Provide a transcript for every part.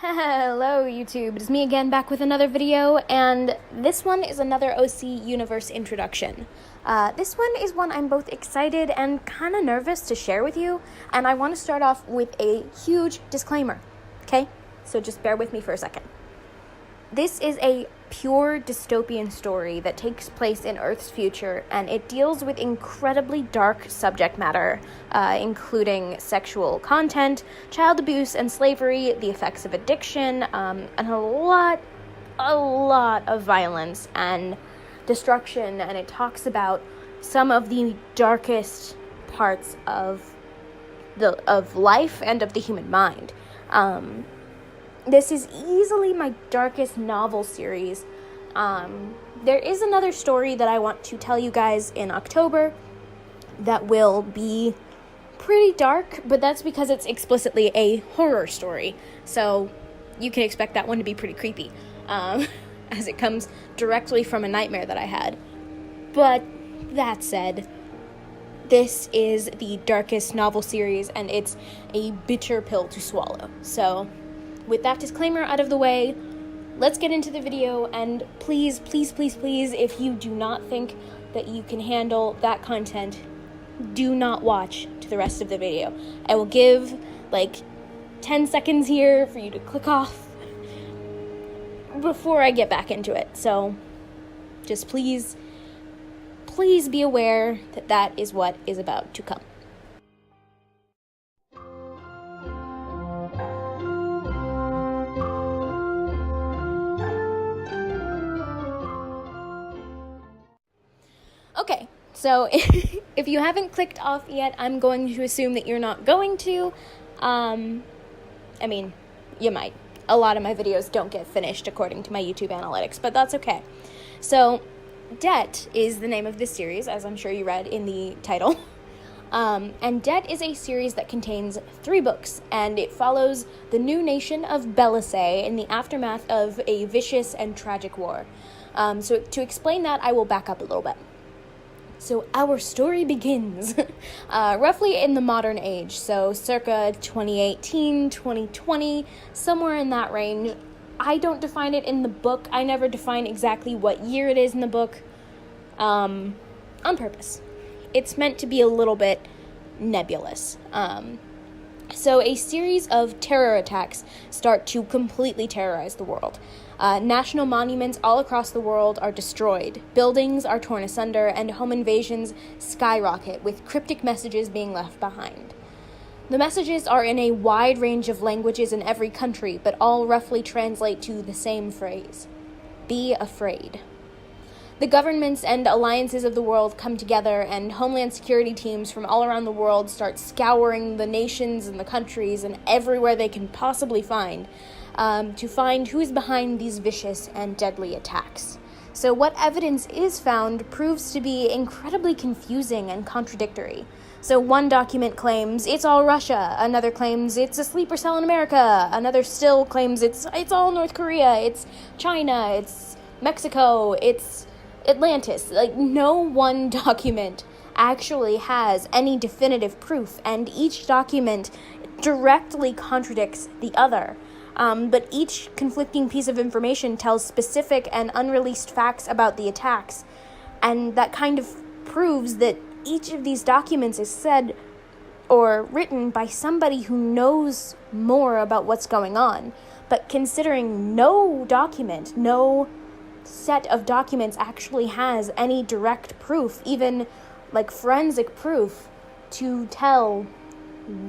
Hello YouTube, it's me again back with another video, and this one is another OC Universe introduction. This one is one I'm both excited and kind of nervous to share with you, and I want to start off with a huge disclaimer, okay? So just bear with me for a second. This is a pure dystopian story that takes place in Earth's future, and it deals with incredibly dark subject matter, including sexual content, child abuse and slavery, the effects of addiction, and a lot of violence and destruction, and it talks about some of the darkest parts of life and of the human mind. This is easily my darkest novel series. There is another story that I want to tell you guys in October that will be pretty dark, but that's because it's explicitly a horror story. So you can expect that one to be pretty creepy, as it comes directly from a nightmare that I had. But that said, this is the darkest novel series, and it's a bitter pill to swallow. So with that disclaimer out of the way, let's get into the video, and please, if you do not think that you can handle that content, do not watch to the rest of the video. I will give like 10 seconds here for you to click off before I get back into it. So just please be aware that that is what is about to come. Okay, so if you haven't clicked off yet, I'm going to assume that you're not going to. I mean, you might. A lot of my videos don't get finished according to my YouTube analytics, but that's okay. So, Debt is the name of this series, as I'm sure you read in the title. And Debt is a series that contains 3 books, and it follows the new nation of Belisay in the aftermath of a vicious and tragic war. So to explain that, I will back up a little bit. So our story begins roughly in the modern age, so circa 2018, 2020, somewhere in that range. I don't define it in the book. I never define exactly what year it is in the book, on purpose. It's meant to be a little bit nebulous. So a series of terror attacks start to completely terrorize the world. National monuments all across the world are destroyed, buildings are torn asunder, and home invasions skyrocket, with cryptic messages being left behind. The messages are in a wide range of languages in every country, but all roughly translate to the same phrase: be afraid. The governments and alliances of the world come together, and Homeland Security teams from all around the world start scouring the nations and the countries and everywhere they can possibly find, to find who is behind these vicious and deadly attacks. So what evidence is found proves to be incredibly confusing and contradictory. So one document claims it's all Russia, another claims it's a sleeper cell in America, another still claims it's all North Korea, it's China, it's Mexico, it's Atlantis. Like, no one document actually has any definitive proof, and each document directly contradicts the other. But each conflicting piece of information tells specific and unreleased facts about the attacks, and that kind of proves that each of these documents is said or written by somebody who knows more about what's going on. But considering no document, no set of documents actually has any direct proof, even like forensic proof, to tell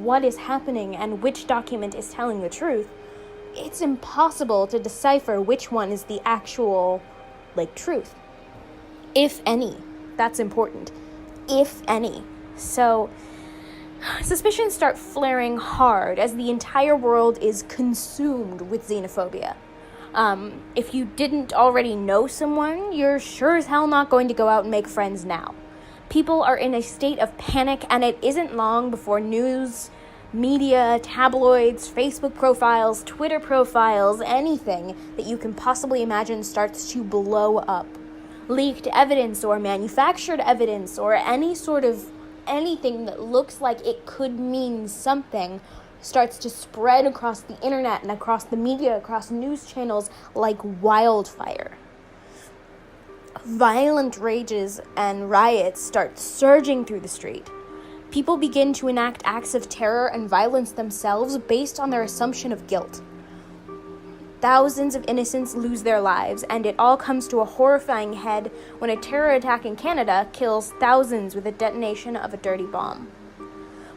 what is happening and which document is telling the truth, it's impossible to decipher which one is the actual, truth. If any. That's important. If any. So, suspicions start flaring hard as the entire world is consumed with xenophobia. If you didn't already know someone, you're sure as hell not going to go out and make friends now. People are in a state of panic, and it isn't long before news, media, tabloids, Facebook profiles, Twitter profiles, anything that you can possibly imagine starts to blow up. Leaked evidence or manufactured evidence or any sort of anything that looks like it could mean something starts to spread across the internet and across the media, across news channels like wildfire. Violent rages and riots start surging through the street. People begin to enact acts of terror and violence themselves based on their assumption of guilt. Thousands of innocents lose their lives, and it all comes to a horrifying head when a terror attack in Canada kills thousands with the detonation of a dirty bomb.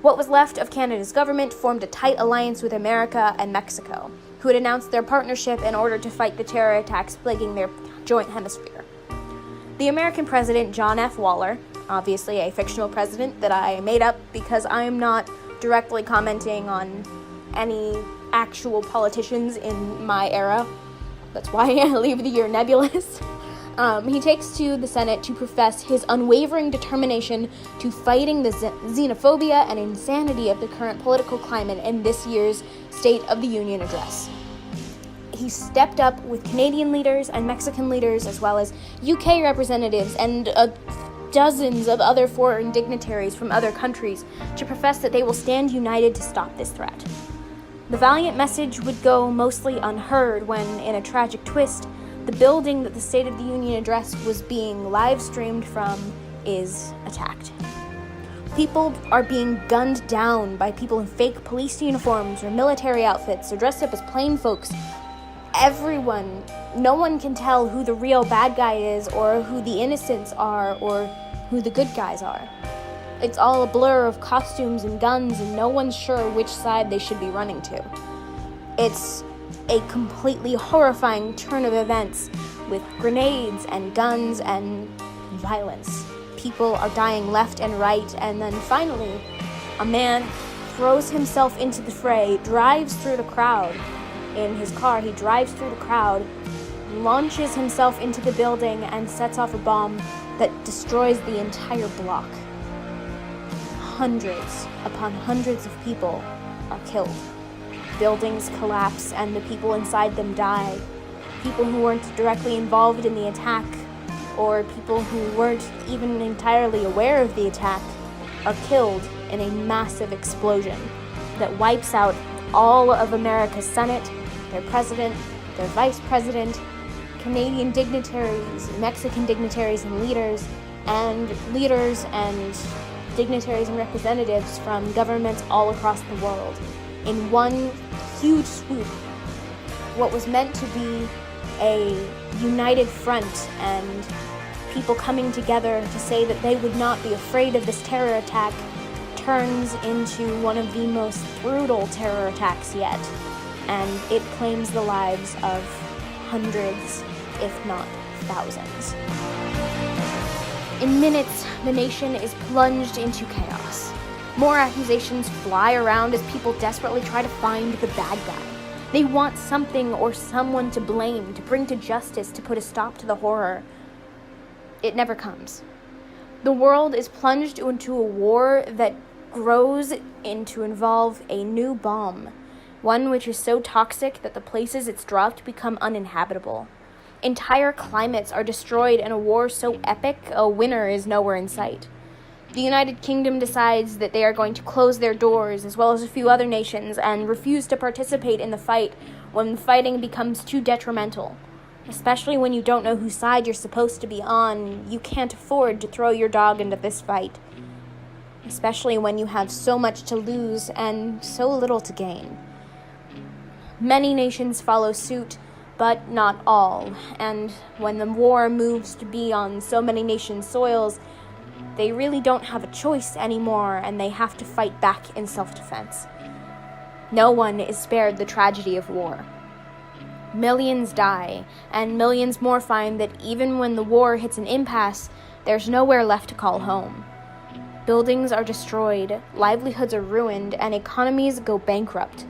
What was left of Canada's government formed a tight alliance with America and Mexico, who had announced their partnership in order to fight the terror attacks plaguing their joint hemisphere. The American president, John F. Waller, obviously a fictional president that I made up because I am not directly commenting on any actual politicians in my era. That's why I leave the year nebulous. He takes to the Senate to profess his unwavering determination to fighting the xenophobia and insanity of the current political climate in this year's State of the Union address. He stepped up with Canadian leaders and Mexican leaders, as well as UK representatives and dozens of other foreign dignitaries from other countries, to profess that they will stand united to stop this threat. The valiant message would go mostly unheard when, in a tragic twist, the building that the State of the Union address was being live-streamed from is attacked. People are being gunned down by people in fake police uniforms or military outfits or dressed up as plain folks. Everyone, no one can tell who the real bad guy is or who the innocents are or who the good guys are. It's all a blur of costumes and guns, and no one's sure which side they should be running to. It's a completely horrifying turn of events with grenades and guns and violence. People are dying left and right, and then finally, a man throws himself into the fray, drives through the crowd. In his car, he drives through the crowd, launches himself into the building, and sets off a bomb that destroys the entire block. Hundreds upon hundreds of people are killed. Buildings collapse and the people inside them die. People who weren't directly involved in the attack, or people who weren't even entirely aware of the attack, are killed in a massive explosion that wipes out all of America's Senate, their president, their vice president, Canadian dignitaries, Mexican dignitaries and leaders and dignitaries and representatives from governments all across the world in one huge swoop. What was meant to be a united front and people coming together to say that they would not be afraid of this terror attack turns into one of the most brutal terror attacks yet, and it claims the lives of hundreds, if not thousands. In minutes, the nation is plunged into chaos. More accusations fly around as people desperately try to find the bad guy. They want something or someone to blame, to bring to justice, to put a stop to the horror. It never comes. The world is plunged into a war that grows into involve a new bomb, one which is so toxic that the places it's dropped become uninhabitable. Entire climates are destroyed in a war so epic, a winner is nowhere in sight. The United Kingdom decides that they are going to close their doors, as well as a few other nations, and refuse to participate in the fight when the fighting becomes too detrimental. Especially when you don't know whose side you're supposed to be on, you can't afford to throw your dog into this fight. Especially when you have so much to lose and so little to gain. Many nations follow suit, but not all, and when the war moves to be on so many nations' soils, they really don't have a choice anymore, and they have to fight back in self-defense. No one is spared the tragedy of war. Millions die, and millions more find that even when the war hits an impasse, there's nowhere left to call home. Buildings are destroyed, livelihoods are ruined, and economies go bankrupt.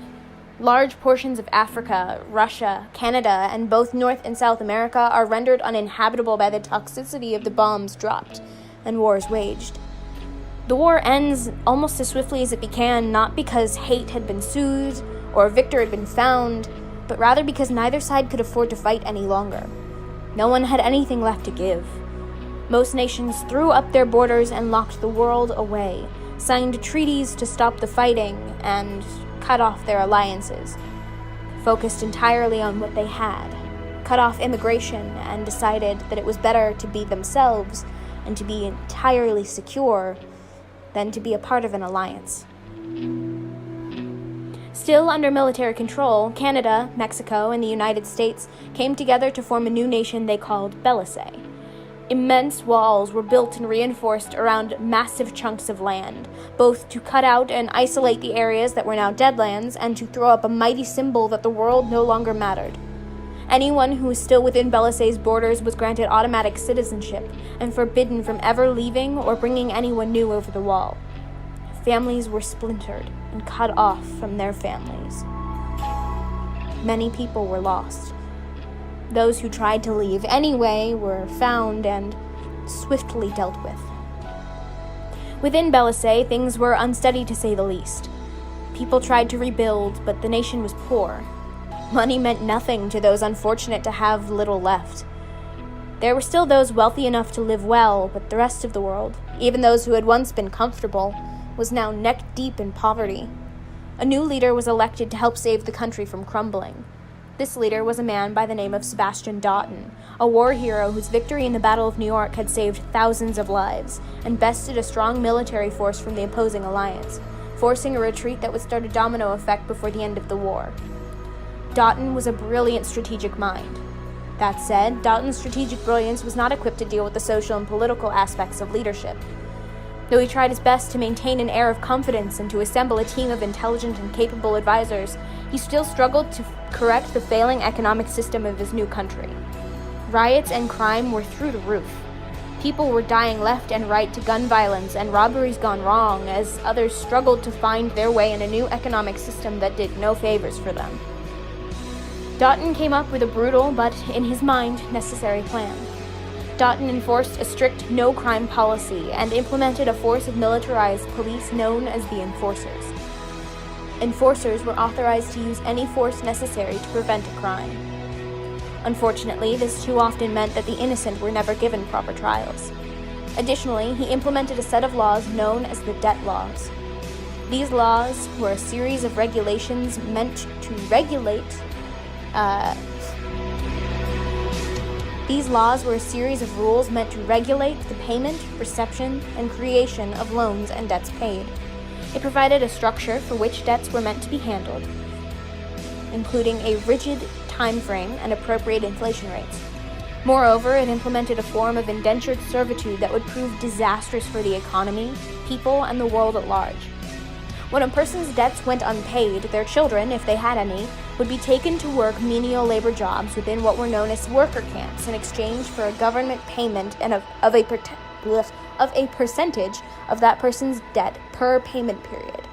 Large portions of Africa, Russia, Canada, and both North and South America are rendered uninhabitable by the toxicity of the bombs dropped and wars waged. The war ends almost as swiftly as it began, not because hate had been soothed or victor had been found, but rather because neither side could afford to fight any longer. No one had anything left to give. Most nations threw up their borders and locked the world away, signed treaties to stop the fighting, and cut off their alliances, focused entirely on what they had, cut off immigration, and decided that it was better to be themselves and to be entirely secure than to be a part of an alliance. Still under military control, Canada, Mexico, and the United States came together to form a new nation they called Belisay. Immense walls were built and reinforced around massive chunks of land, both to cut out and isolate the areas that were now deadlands and to throw up a mighty symbol that the world no longer mattered. Anyone who was still within Belisay's borders was granted automatic citizenship and forbidden from ever leaving or bringing anyone new over the wall. Families were splintered and cut off from their families. Many people were lost. Those who tried to leave anyway were found and swiftly dealt with. Within Belisay, things were unsteady to say the least. People tried to rebuild, but the nation was poor. Money meant nothing to those unfortunate to have little left. There were still those wealthy enough to live well, but the rest of the world, even those who had once been comfortable, was now neck-deep in poverty. A new leader was elected to help save the country from crumbling. This leader was a man by the name of Sebastian Doughton, a war hero whose victory in the Battle of New York had saved thousands of lives and bested a strong military force from the opposing alliance, forcing a retreat that would start a domino effect before the end of the war. Doughton was a brilliant strategic mind. That said, Doughton's strategic brilliance was not equipped to deal with the social and political aspects of leadership. Though he tried his best to maintain an air of confidence and to assemble a team of intelligent and capable advisors, he still struggled to correct the failing economic system of his new country. Riots and crime were through the roof. People were dying left and right to gun violence and robberies gone wrong, as others struggled to find their way in a new economic system that did no favors for them. Doughton came up with a brutal, but in his mind, necessary plan. Doughton enforced a strict no-crime policy and implemented a force of militarized police known as the Enforcers. Enforcers were authorized to use any force necessary to prevent a crime. Unfortunately, this too often meant that the innocent were never given proper trials. Additionally, he implemented a set of laws known as the debt laws. These laws were a series of regulations meant to regulate These laws were a series of rules meant to regulate the payment, reception, and creation of loans and debts paid. It provided a structure for which debts were meant to be handled, including a rigid time frame and appropriate inflation rates. Moreover, it implemented a form of indentured servitude that would prove disastrous for the economy, people, and the world at large. When a person's debts went unpaid, their children, if they had any, would be taken to work menial labor jobs within what were known as worker camps in exchange for a government payment and of a percentage of that person's debt per payment period.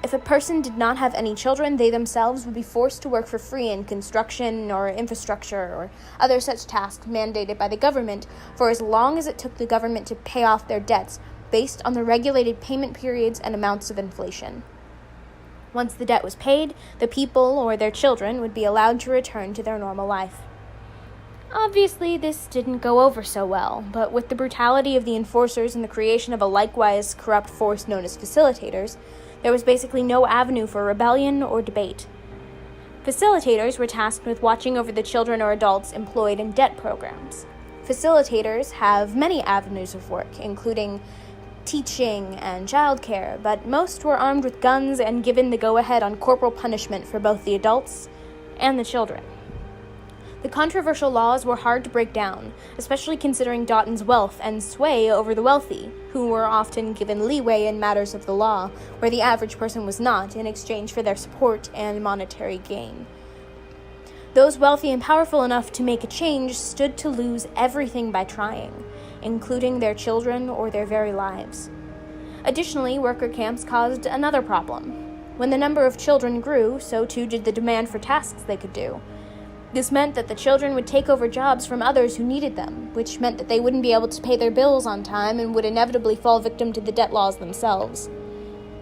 If a person did not have any children, they themselves would be forced to work for free in construction or infrastructure or other such tasks mandated by the government for as long as it took the government to pay off their debts based on the regulated payment periods and amounts of inflation. Once the debt was paid, the people or their children would be allowed to return to their normal life. Obviously, this didn't go over so well, but with the brutality of the enforcers and the creation of a likewise corrupt force known as facilitators, there was basically no avenue for rebellion or debate. Facilitators were tasked with watching over the children or adults employed in debt programs. Facilitators have many avenues of work, including teaching and childcare, but most were armed with guns and given the go-ahead on corporal punishment for both the adults and the children. The controversial laws were hard to break down, especially considering Doughton's wealth and sway over the wealthy, who were often given leeway in matters of the law, where the average person was not, in exchange for their support and monetary gain. Those wealthy and powerful enough to make a change stood to lose everything by trying, including their children or their very lives. Additionally, worker camps caused another problem. When the number of children grew, so too did the demand for tasks they could do. This meant that the children would take over jobs from others who needed them, which meant that they wouldn't be able to pay their bills on time and would inevitably fall victim to the debt laws themselves.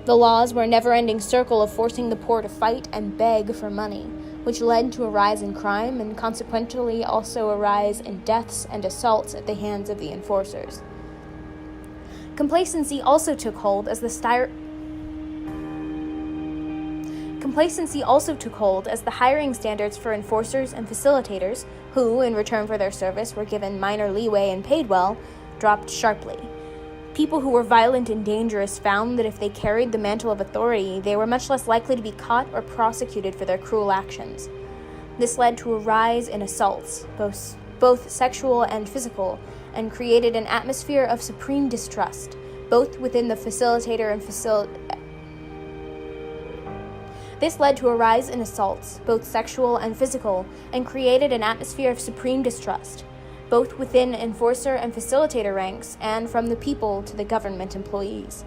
The laws were a never-ending circle of forcing the poor to fight and beg for money, which led to a rise in crime and consequently also a rise in deaths and assaults at the hands of the enforcers. Complacency also took hold as the Complacency also took hold as the hiring standards for enforcers and facilitators, who, in return for their service, were given minor leeway and paid well, dropped sharply. People who were violent and dangerous found that if they carried the mantle of authority, they were much less likely to be caught or prosecuted for their cruel actions. This led to a rise in assaults, both sexual and physical, and created an atmosphere of supreme distrust, both within the facilitator and This led to a rise in assaults, both sexual and physical, and created an atmosphere of supreme distrust, both within enforcer and facilitator ranks and from the people to the government employees.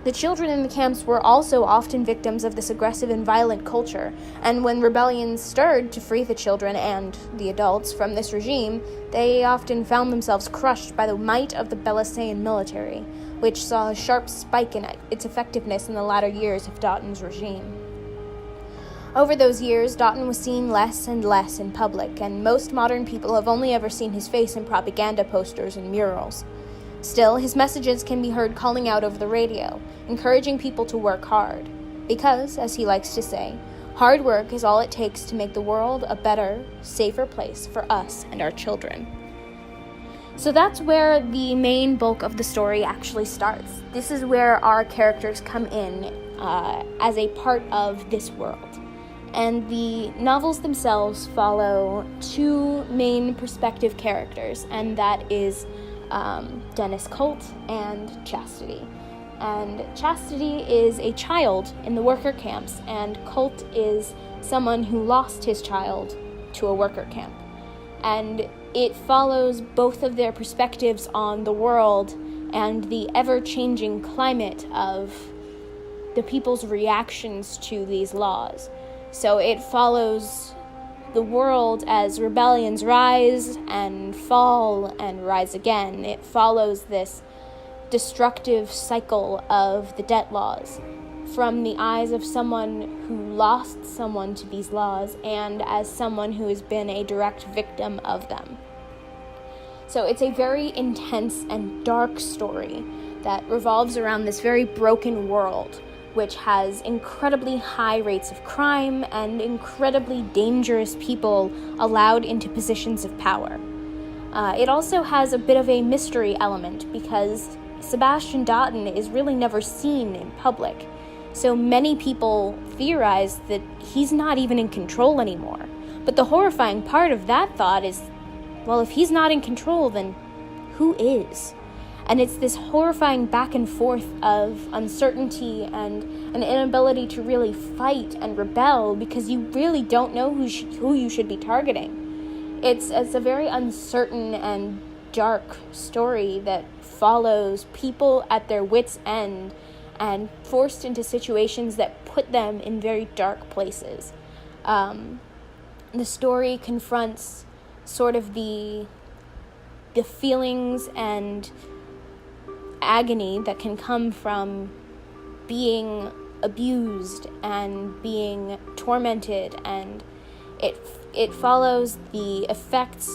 The children in the camps were also often victims of this aggressive and violent culture, and when rebellions stirred to free the children and the adults from this regime, they often found themselves crushed by the might of the Belisaean military, which saw a sharp spike in its effectiveness in the latter years of Dotton's regime. Over those years, Dotton was seen less and less in public, and most modern people have only ever seen his face in propaganda posters and murals. Still, his messages can be heard calling out over the radio, encouraging people to work hard. Because, as he likes to say, hard work is all it takes to make the world a better, safer place for us and our children. So that's where the main bulk of the story actually starts. This is where our characters come in as a part of this world. And the novels themselves follow two main perspective characters, and that is Dennis Colt and Chastity. And Chastity is a child in the worker camps, and Colt is someone who lost his child to a worker camp. And it follows both of their perspectives on the world and the ever-changing climate of the people's reactions to these laws. So it follows the world as rebellions rise and fall and rise again. It follows this destructive cycle of the debt laws from the eyes of someone who lost someone to these laws and as someone who has been a direct victim of them. So it's a very intense and dark story that revolves around this very broken world, which has incredibly high rates of crime and incredibly dangerous people allowed into positions of power. It also has a bit of a mystery element because Sebastian Dotton is really never seen in public. So many people theorize that he's not even in control anymore. But the horrifying part of that thought is, well, if he's not in control, then who is? And it's this horrifying back and forth of uncertainty and an inability to really fight and rebel because you really don't know who you should be targeting. It's a very uncertain and dark story that follows people at their wits' end and forced into situations that put them in very dark places. The story confronts sort of the feelings and agony that can come from being abused and being tormented, and it follows the effects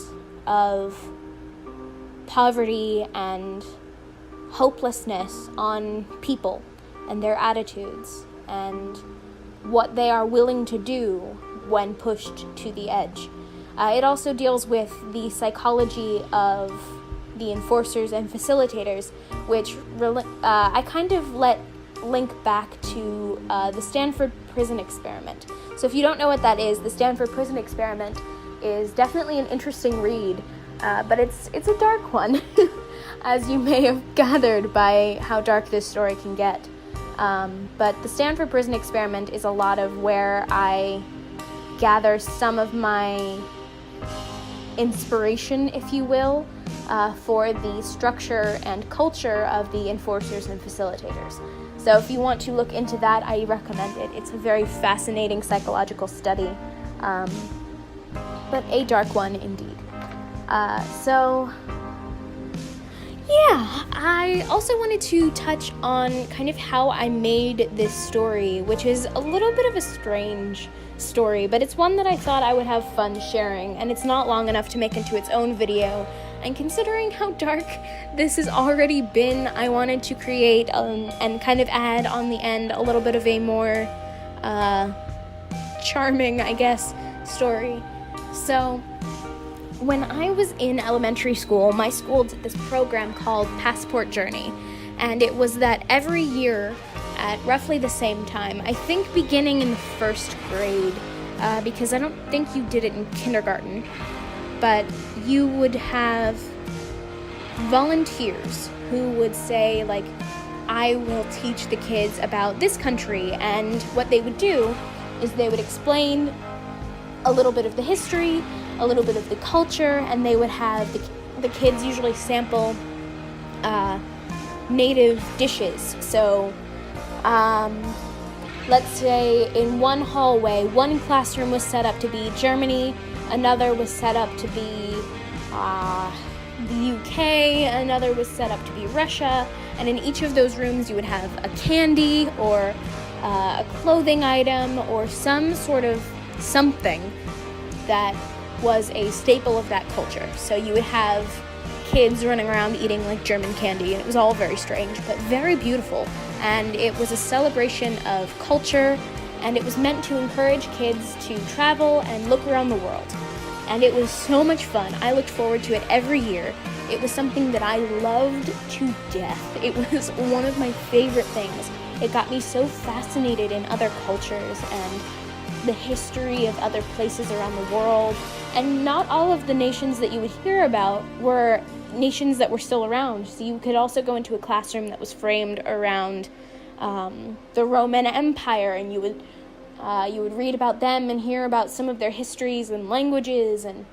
of poverty and hopelessness on people and their attitudes and what they are willing to do when pushed to the edge. It also deals with the psychology of the enforcers and facilitators, which I kind of link back to the Stanford Prison Experiment. So if you don't know what that is, the Stanford Prison Experiment is definitely an interesting read, but it's a dark one, as you may have gathered by how dark this story can get. But the Stanford Prison Experiment is a lot of where I gather some of my inspiration, if you will, for the structure and culture of the enforcers and facilitators. So if you want to look into that, I recommend it. It's a very fascinating psychological study, but a dark one indeed. I also wanted to touch on kind of how I made this story, which is a little bit of a strange story, but it's one that I thought I would have fun sharing, and it's not long enough to make into its own video. And considering how dark this has already been, I wanted to create and kind of add on the end a little bit of a more charming, I guess, story. So, when I was in elementary school, my school did this program called Passport Journey, and it was that every year at roughly the same time, I think beginning in the first grade, because I don't think you did it in kindergarten, but you would have volunteers who would say, like, I will teach the kids about this country, and what they would do is they would explain a little bit of the history, a little bit of the culture, and they would have the kids usually sample native dishes. So, let's say in one hallway, one classroom was set up to be Germany, another was set up to be the UK, another was set up to be Russia, and in each of those rooms you would have a candy or a clothing item or some sort of something that was a staple of that culture. So you would have kids running around eating like German candy, and it was all very strange, but very beautiful. And it was a celebration of culture, and it was meant to encourage kids to travel and look around the world. And it was so much fun. I looked forward to it every year. It was something that I loved to death. It was one of my favorite things. It got me so fascinated in other cultures and the history of other places around the world. And not all of the nations that you would hear about were nations that were still around. So you could also go into a classroom that was framed around the Roman Empire, and you would read about them and hear about some of their histories and languages, and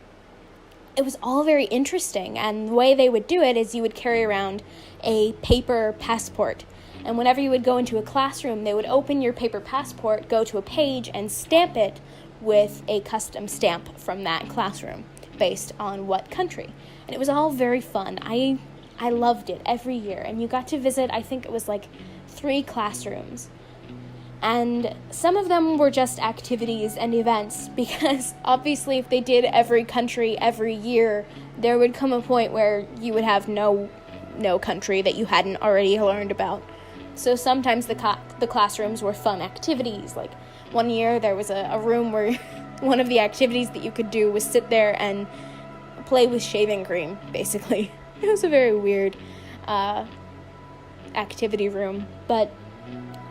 it was all very interesting. And the way they would do it is you would carry around a paper passport. And whenever you would go into a classroom, they would open your paper passport, go to a page, and stamp it with a custom stamp from that classroom based on what country. And it was all very fun. I loved it every year. And you got to visit, I think it was like 3 classrooms. And some of them were just activities and events, because obviously if they did every country every year, there would come a point where you would have no country that you hadn't already learned about. So sometimes the classrooms were fun activities. Like one year there was a room where one of the activities that you could do was sit there and play with shaving cream, basically. It was a very weird activity room. But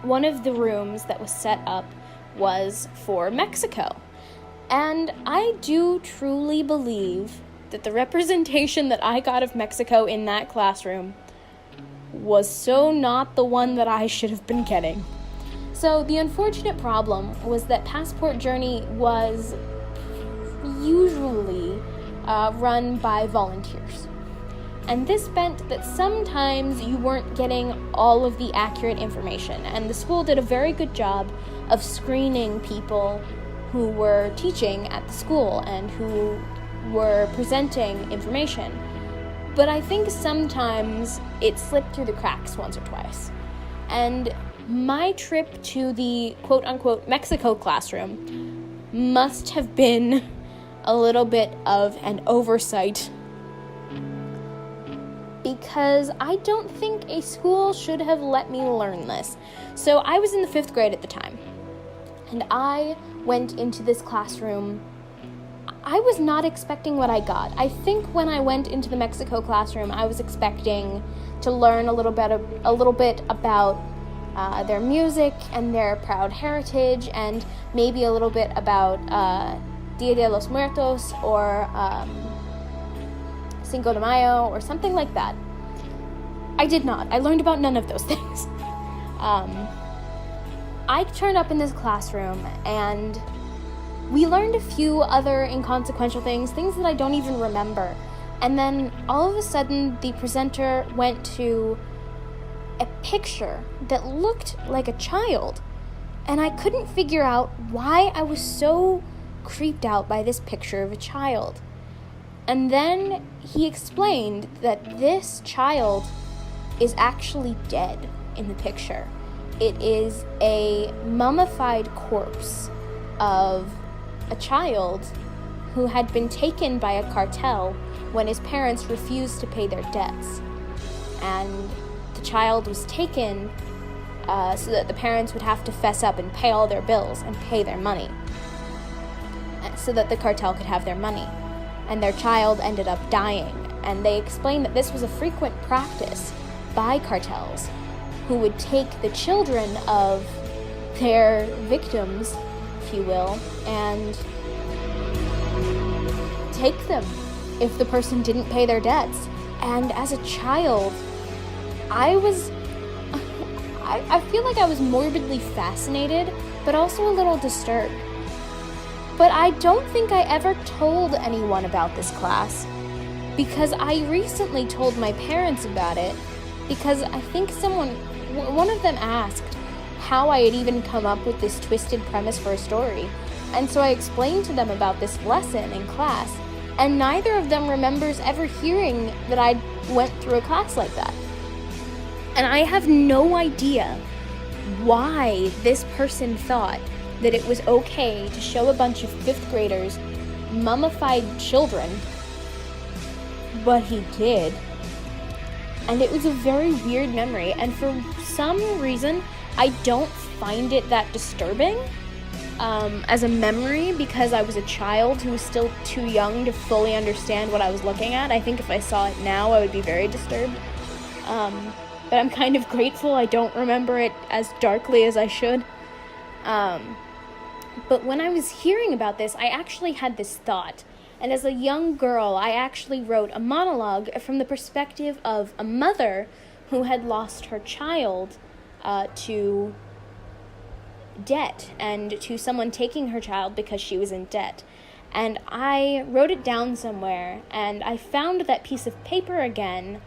one of the rooms that was set up was for Mexico. And I do truly believe that the representation that I got of Mexico in that classroom was so not the one that I should have been getting. So the unfortunate problem was that Passport Journey was usually run by volunteers. And this meant that sometimes you weren't getting all of the accurate information. And the school did a very good job of screening people who were teaching at the school and who were presenting information. But I think sometimes it slipped through the cracks once or twice. And my trip to the quote-unquote Mexico classroom must have been a little bit of an oversight, because I don't think a school should have let me learn this. So I was in the 5th grade at the time, and I went into this classroom. I was not expecting what I got. I think when I went into the Mexico classroom, I was expecting to learn a little bit about their music and their proud heritage, and maybe a little bit about Dia de los Muertos or Cinco de Mayo or something like that. I did not. I learned about none of those things. I turned up in this classroom and we learned a few other inconsequential things that I don't even remember. And then all of a sudden the presenter went to a picture that looked like a child. And I couldn't figure out why I was so creeped out by this picture of a child. And then he explained that this child is actually dead in the picture. It is a mummified corpse of a child who had been taken by a cartel when his parents refused to pay their debts. And the child was taken so that the parents would have to fess up and pay all their bills and pay their money. so that the cartel could have their money. And their child ended up dying. And they explained that this was a frequent practice by cartels who would take the children of their victims, if you will, and take them if the person didn't pay their debts. And as a child, I feel like I was morbidly fascinated, but also a little disturbed. But I don't think I ever told anyone about this class, because I recently told my parents about it, because I think one of them asked how I had even come up with this twisted premise for a story. And so I explained to them about this lesson in class, and neither of them remembers ever hearing that I went through a class like that. And I have no idea why this person thought that it was okay to show a bunch of 5th graders mummified children, but he did. And it was a very weird memory, and for some reason, I don't find it that disturbing as a memory, because I was a child who was still too young to fully understand what I was looking at. I think if I saw it now, I would be very disturbed. But I'm kind of grateful I don't remember it as darkly as I should. But when I was hearing about this, I actually had this thought. And as a young girl, I actually wrote a monologue from the perspective of a mother who had lost her child to debt, and to someone taking her child because she was in debt. And I wrote it down somewhere, and I found that piece of paper again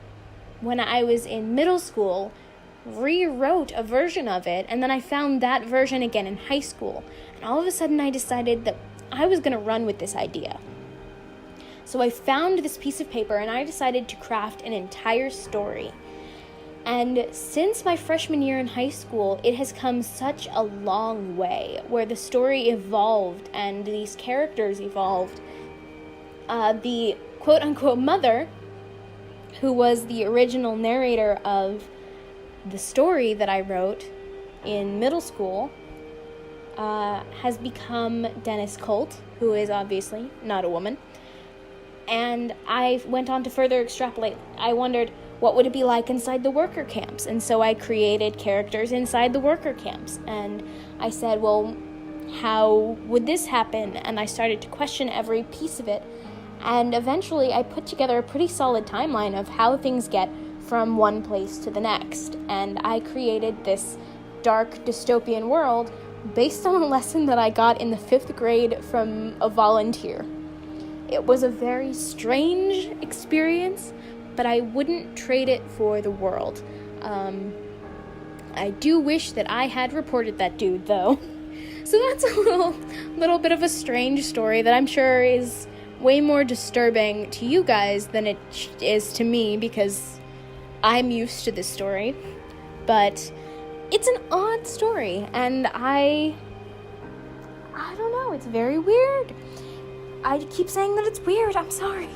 when I was in middle school, rewrote a version of it, and then I found that version again in high school. And all of a sudden I decided that I was going to run with this idea. So I found this piece of paper, and I decided to craft an entire story. And since my freshman year in high school, it has come such a long way, where the story evolved and these characters evolved. The quote-unquote mother, who was the original narrator of the story that I wrote in middle school, has become Dennis Colt, who is obviously not a woman. And I went on to further extrapolate. I wondered, what would it be like inside the worker camps? And so I created characters inside the worker camps. And I said, well, how would this happen? And I started to question every piece of it. And eventually I put together a pretty solid timeline of how things get from one place to the next. And I created this dark dystopian world based on a lesson that I got in the 5th grade from a volunteer. It was a very strange experience, but I wouldn't trade it for the world. I do wish that I had reported that dude, though. So that's a little bit of a strange story that I'm sure is way more disturbing to you guys than it is to me, because I'm used to this story. But it's an odd story, and I don't know, it's very weird. I keep saying that it's weird, I'm sorry.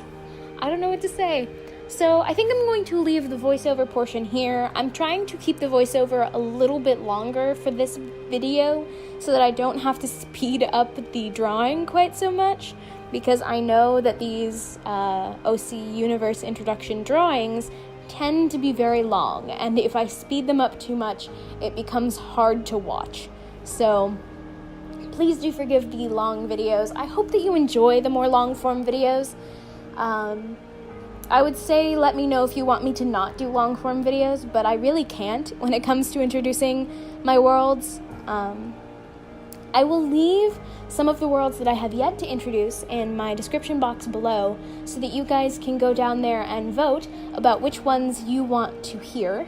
I don't know what to say. So I think I'm going to leave the voiceover portion here. I'm trying to keep the voiceover a little bit longer for this video so that I don't have to speed up the drawing quite so much, because I know that these OC Universe introduction drawings tend to be very long, and if I speed them up too much, it becomes hard to watch. So please do forgive the long videos. I hope that you enjoy the more long-form videos. I would say let me know if you want me to not do long-form videos, but I really can't when it comes to introducing my worlds. I will leave some of the worlds that I have yet to introduce in my description box below so that you guys can go down there and vote about which ones you want to hear,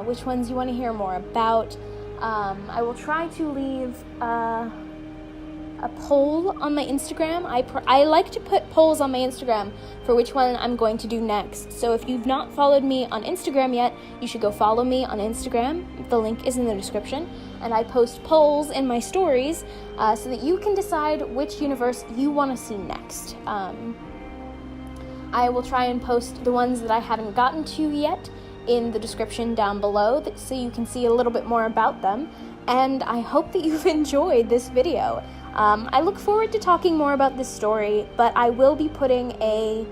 which ones you want to hear more about. I will try to leave a poll on my Instagram. I like to put polls on my Instagram for which one I'm going to do next. So if you've not followed me on Instagram yet, you should go follow me on Instagram. The link is in the description. And I post polls in my stories so that you can decide which universe you want to see next. I will try and post the ones that I haven't gotten to yet in the description down below so you can see a little bit more about them. And I hope that you've enjoyed this video. I look forward to talking more about this story, but I will be putting a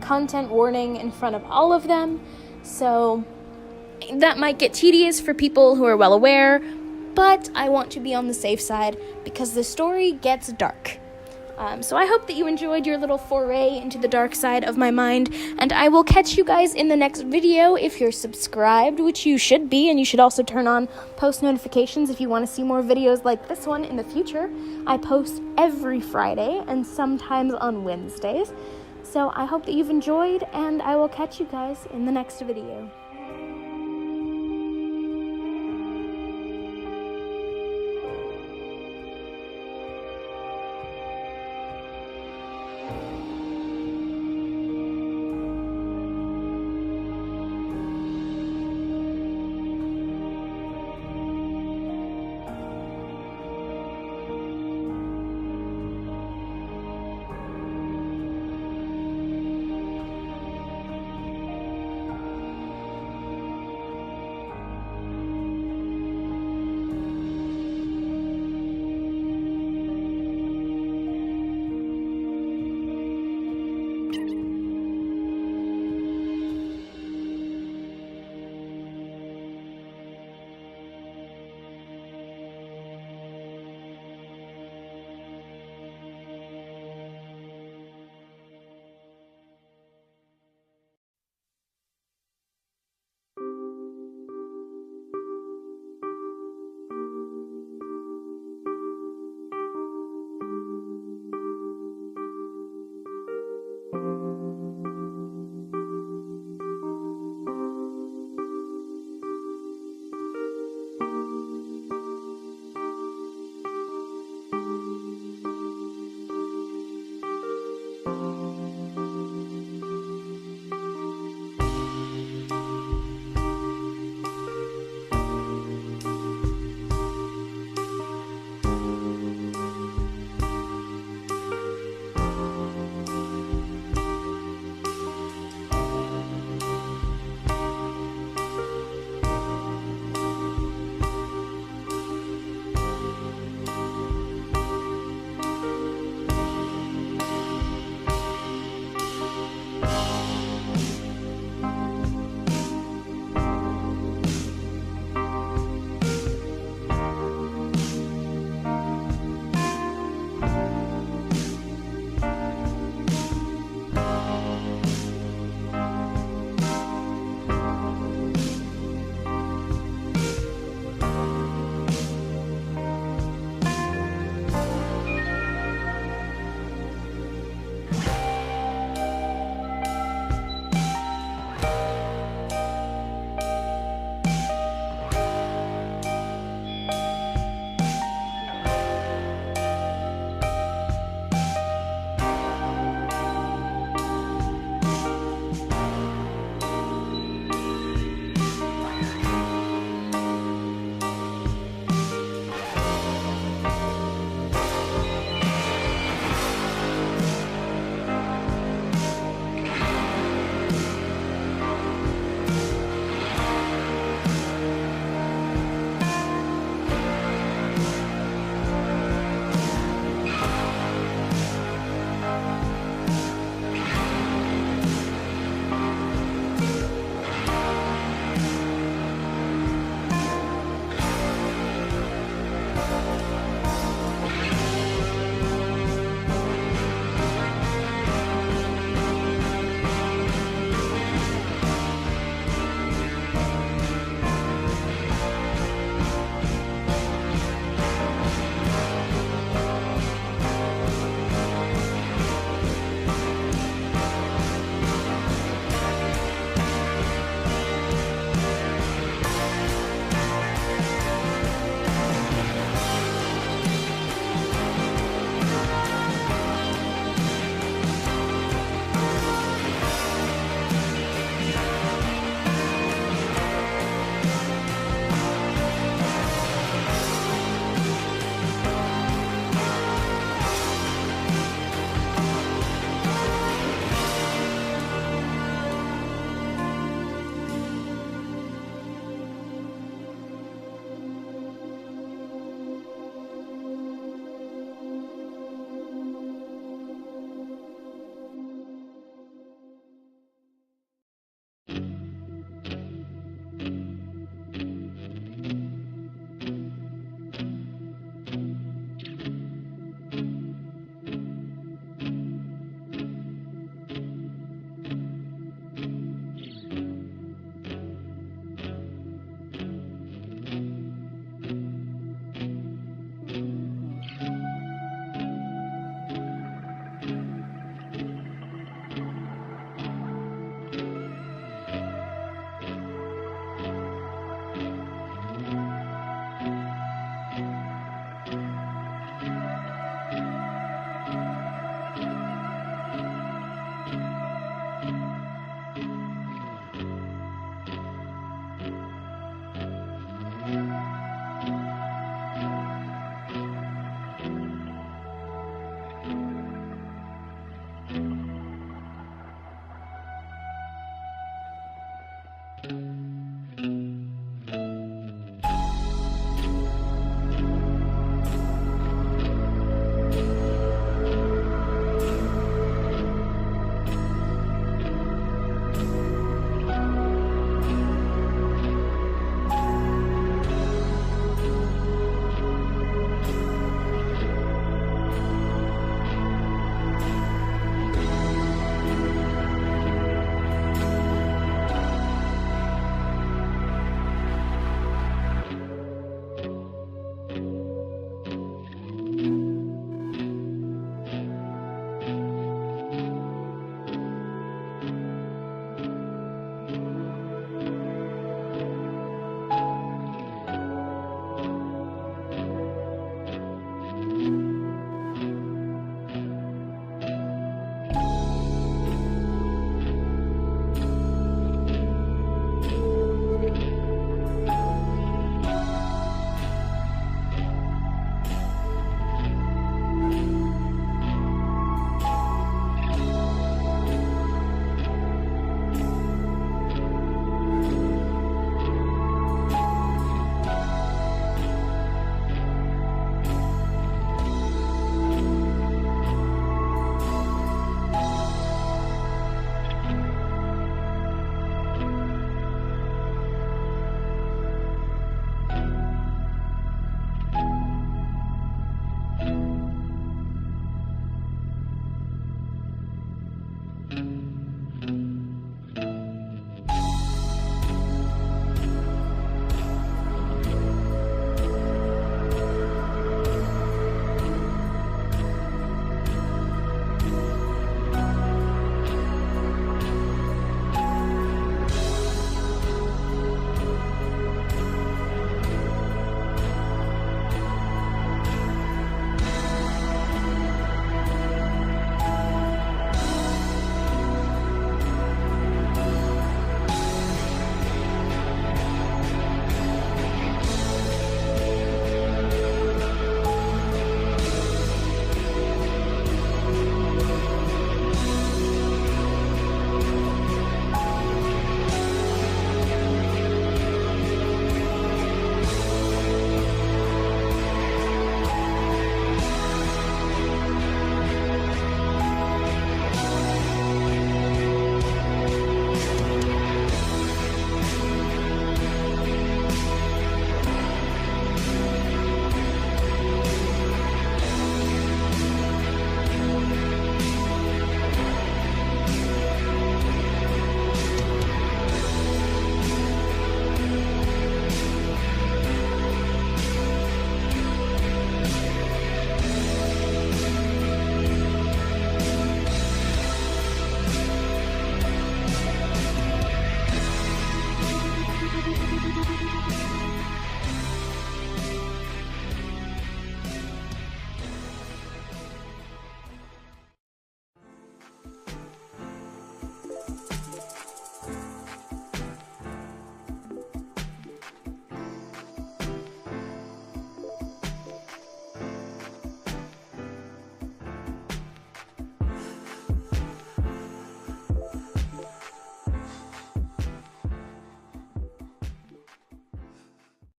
content warning in front of all of them, so that might get tedious for people who are well aware, but I want to be on the safe side because the story gets dark. So I hope that you enjoyed your little foray into the dark side of my mind, and I will catch you guys in the next video. If you're subscribed, which you should be, and you should also turn on post notifications if you want to see more videos like this one in the future. I post every Friday and sometimes on Wednesdays. So I hope that you've enjoyed, and I will catch you guys in the next video.